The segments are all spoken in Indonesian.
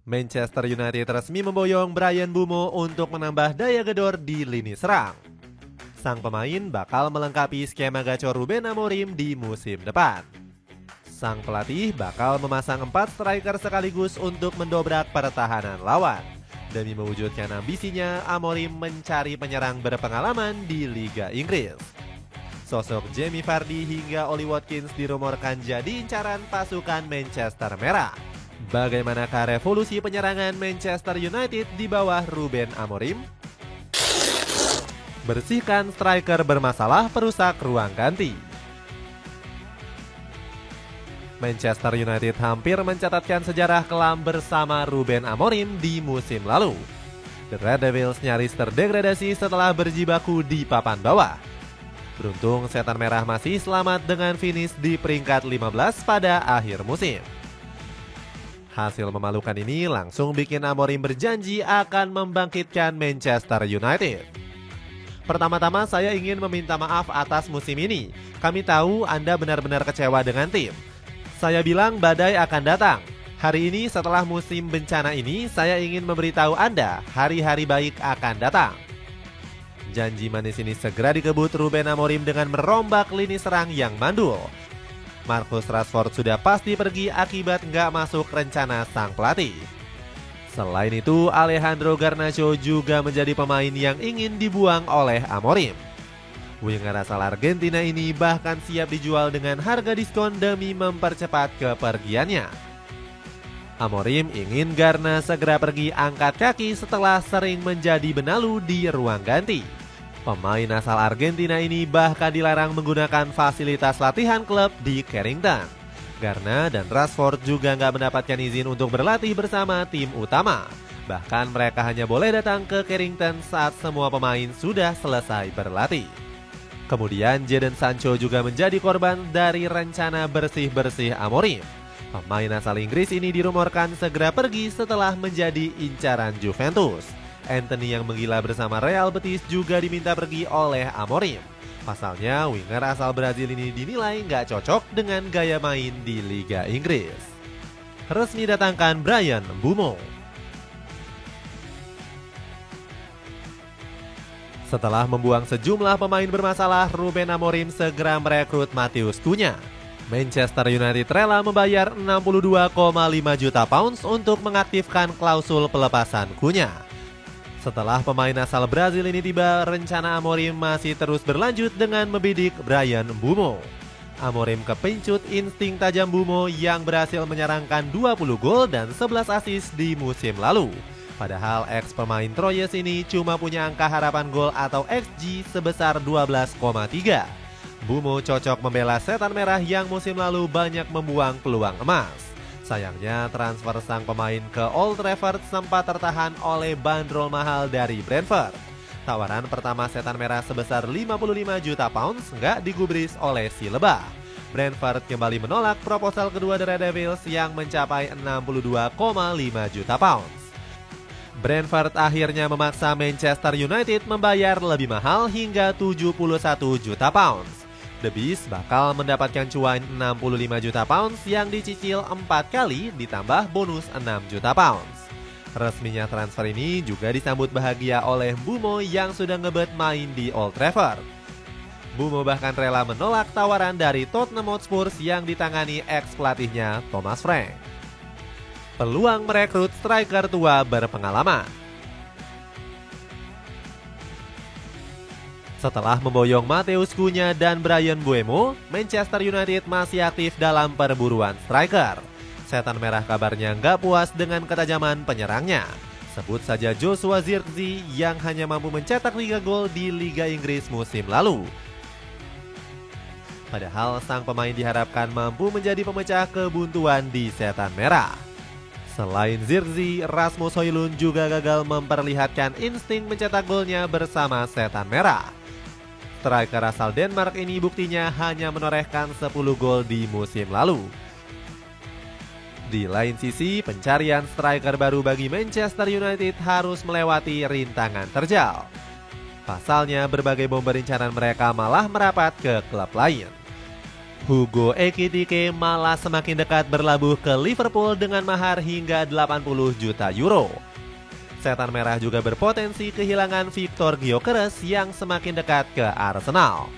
Manchester United resmi memboyong Bryan Mbeumo untuk menambah daya gedor di lini serang. Sang pemain bakal melengkapi skema gacor Ruben Amorim di musim depan. Sang pelatih bakal memasang 4 striker sekaligus untuk mendobrak pertahanan lawan. Demi mewujudkan ambisinya, Amorim mencari penyerang berpengalaman di Liga Inggris. Sosok Jamie Vardy hingga Ollie Watkins dirumorkan jadi incaran pasukan Manchester Merah. Bagaimanakah revolusi penyerangan Manchester United di bawah Ruben Amorim? Bersihkan striker bermasalah perusak ruang ganti. Manchester United hampir mencatatkan sejarah kelam bersama Ruben Amorim di musim lalu. The Red Devils nyaris terdegradasi setelah berjibaku di papan bawah. Beruntung Setan Merah masih selamat dengan finish di peringkat 15 pada akhir musim. Hasil memalukan ini langsung bikin Amorim berjanji akan membangkitkan Manchester United. Pertama-tama saya ingin meminta maaf atas musim ini. Kami tahu Anda benar-benar kecewa dengan tim. Saya bilang badai akan datang. Hari ini setelah musim bencana ini, saya ingin memberitahu Anda hari-hari baik akan datang. Janji manis ini segera dikebut Ruben Amorim dengan merombak lini serang yang mandul. Marcus Rashford sudah pasti pergi akibat nggak masuk rencana sang pelatih. Selain itu, Alejandro Garnacho juga menjadi pemain yang ingin dibuang oleh Amorim. Winger asal Argentina ini bahkan siap dijual dengan harga diskon demi mempercepat kepergiannya. Amorim ingin Garna segera pergi angkat kaki setelah sering menjadi benalu di ruang ganti. Pemain asal Argentina ini bahkan dilarang menggunakan fasilitas latihan klub di Carrington. Garna dan Rashford juga nggak mendapatkan izin untuk berlatih bersama tim utama. Bahkan mereka hanya boleh datang ke Carrington saat semua pemain sudah selesai berlatih. Kemudian Jadon Sancho juga menjadi korban dari rencana bersih-bersih Amorim. Pemain asal Inggris ini dirumorkan segera pergi setelah menjadi incaran Juventus. Anthony yang menggila bersama Real Betis juga diminta pergi oleh Amorim. Pasalnya, winger asal Brazil ini dinilai nggak cocok dengan gaya main di Liga Inggris. Resmi datangkan Bryan Mbeumo. Setelah membuang sejumlah pemain bermasalah, Ruben Amorim segera merekrut Matheus Cunha. Manchester United rela membayar 62,5 juta pounds untuk mengaktifkan klausul pelepasan Cunha. Setelah pemain asal Brazil ini tiba, rencana Amorim masih terus berlanjut dengan membidik Bryan Mbeumo. Amorim kepincut insting tajam Mbeumo yang berhasil menyerangkan 20 gol dan 11 assist di musim lalu. Padahal ex pemain Troyes ini cuma punya angka harapan gol atau XG sebesar 12,3. Mbeumo cocok membela Setan Merah yang musim lalu banyak membuang peluang emas. Sayangnya transfer sang pemain ke Old Trafford sempat tertahan oleh bandrol mahal dari Brentford. Tawaran pertama Setan Merah sebesar 55 juta pounds nggak digubris oleh si lebah. Brentford kembali menolak proposal kedua The Red Devils yang mencapai 62,5 juta pounds. Brentford akhirnya memaksa Manchester United membayar lebih mahal hingga 71 juta pounds. The Beast bakal mendapatkan cuan 65 juta pounds yang dicicil 4 kali ditambah bonus 6 juta pounds. Resminya transfer ini juga disambut bahagia oleh Mbeumo yang sudah ngebet main di Old Trafford. Mbeumo bahkan rela menolak tawaran dari Tottenham Hotspur yang ditangani ex-pelatihnya Thomas Frank. Peluang merekrut striker tua berpengalaman. Setelah memboyong Matheus Cunha dan Bryan Mbeumo, Manchester United masih aktif dalam perburuan striker. Setan Merah kabarnya nggak puas dengan ketajaman penyerangnya. Sebut saja Joshua Zirkzee yang hanya mampu mencetak 3 gol di Liga Inggris musim lalu. Padahal sang pemain diharapkan mampu menjadi pemecah kebuntuan di Setan Merah. Selain Zirkzee, Rasmus Højlund juga gagal memperlihatkan insting mencetak golnya bersama Setan Merah. Striker asal Denmark ini buktinya hanya menorehkan 10 gol di musim lalu. Di lain sisi, pencarian striker baru bagi Manchester United harus melewati rintangan terjal. Pasalnya, berbagai bomber incaran mereka malah merapat ke klub lain. Hugo Ekitike malah semakin dekat berlabuh ke Liverpool dengan mahar hingga 80 juta euro. Setan Merah juga berpotensi kehilangan Victor Gyökeres yang semakin dekat ke Arsenal.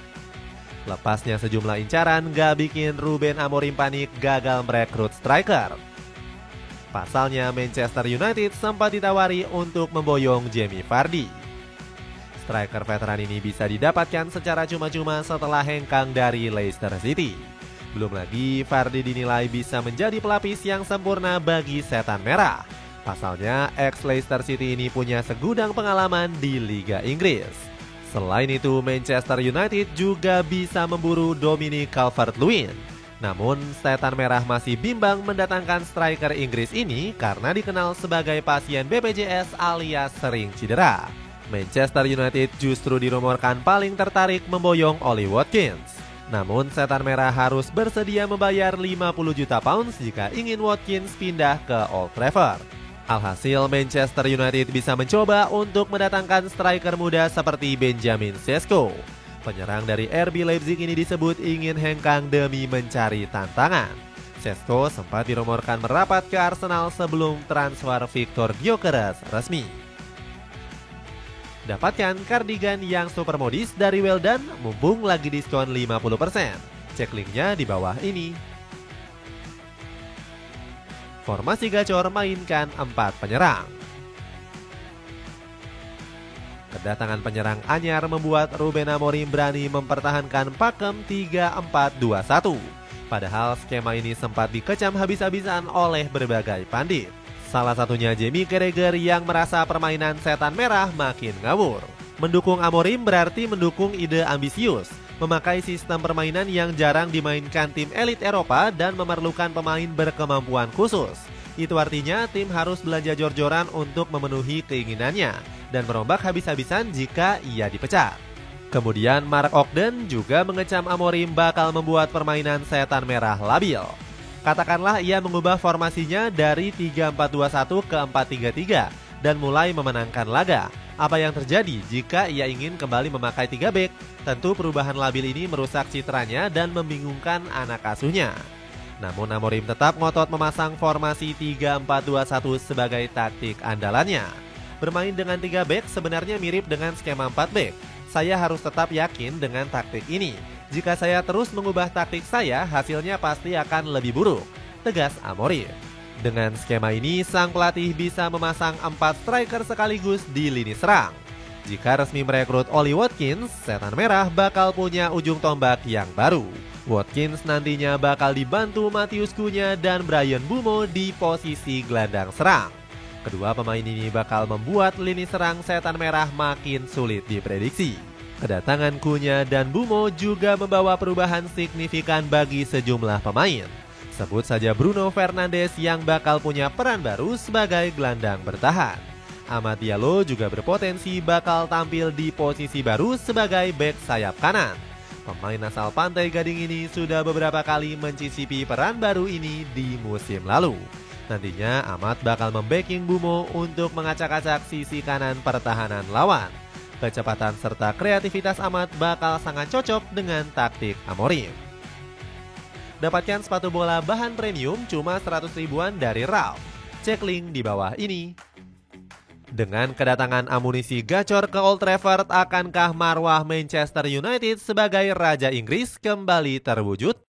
Lepasnya sejumlah incaran gak bikin Ruben Amorim panik gagal merekrut striker. Pasalnya Manchester United sempat ditawari untuk memboyong Jamie Vardy. Striker veteran ini bisa didapatkan secara cuma-cuma setelah hengkang dari Leicester City. Belum lagi Vardy dinilai bisa menjadi pelapis yang sempurna bagi Setan Merah. Pasalnya, ex-Leicester City ini punya segudang pengalaman di Liga Inggris. Selain itu, Manchester United juga bisa memburu Dominic Calvert-Lewin. Namun, Setan Merah masih bimbang mendatangkan striker Inggris ini karena dikenal sebagai pasien BPJS alias sering cedera. Manchester United justru dirumorkan paling tertarik memboyong Ollie Watkins. Namun, Setan Merah harus bersedia membayar 50 juta pounds jika ingin Watkins pindah ke Old Trafford. Alhasil, Manchester United bisa mencoba untuk mendatangkan striker muda seperti Benjamin Sesko. Penyerang dari RB Leipzig ini disebut ingin hengkang demi mencari tantangan. Sesko sempat dirumorkan merapat ke Arsenal sebelum transfer Victor Gyökeres resmi. Dapatkan kardigan yang super modis dari Weldan mumpung lagi diskon 50%. Cek linknya di bawah ini. Formasi gacor mainkan 4 penyerang. Kedatangan penyerang anyar membuat Ruben Amorim berani mempertahankan pakem 3-4-2-1. Padahal skema ini sempat dikecam habis-habisan oleh berbagai pandit. Salah satunya Jamie Carragher yang merasa permainan Setan Merah makin ngawur. Mendukung Amorim berarti mendukung ide ambisius, memakai sistem permainan yang jarang dimainkan tim elit Eropa dan memerlukan pemain berkemampuan khusus. Itu artinya tim harus belanja jor-joran untuk memenuhi keinginannya dan merombak habis-habisan jika ia dipecat. Kemudian Mark Ogden juga mengecam Amorim bakal membuat permainan Setan Merah labil. Katakanlah ia mengubah formasinya dari 3-4-2-1 ke 4-3-3 dan mulai memenangkan laga. Apa yang terjadi jika ia ingin kembali memakai 3 bek? Tentu perubahan labil ini merusak citranya dan membingungkan anak asuhnya. Namun Amorim tetap ngotot memasang formasi 3-4-2-1 sebagai taktik andalannya. Bermain dengan 3 bek sebenarnya mirip dengan skema 4 bek. Saya harus tetap yakin dengan taktik ini. Jika saya terus mengubah taktik saya, hasilnya pasti akan lebih buruk, tegas Amorim. Dengan skema ini, sang pelatih bisa memasang 4 striker sekaligus di lini serang. Jika resmi merekrut Ollie Watkins, Setan Merah bakal punya ujung tombak yang baru. Watkins nantinya bakal dibantu Matheus Cunha dan Bryan Mbeumo di posisi gelandang serang. Kedua pemain ini bakal membuat lini serang Setan Merah makin sulit diprediksi. Kedatangan Cunha dan Mbeumo juga membawa perubahan signifikan bagi sejumlah pemain. Sebut saja Bruno Fernandes yang bakal punya peran baru sebagai gelandang bertahan. Amad Diallo juga berpotensi bakal tampil di posisi baru sebagai bek sayap kanan. Pemain asal Pantai Gading ini sudah beberapa kali mencicipi peran baru ini di musim lalu. Nantinya Amad bakal membacking Mbeumo untuk mengacak-acak sisi kanan pertahanan lawan. Kecepatan serta kreativitas Amad bakal sangat cocok dengan taktik Amorim. Dapatkan sepatu bola bahan premium cuma 100 ribuan dari Ralph. Cek link di bawah ini. Dengan kedatangan amunisi gacor ke Old Trafford, akankah marwah Manchester United sebagai Raja Inggris kembali terwujud?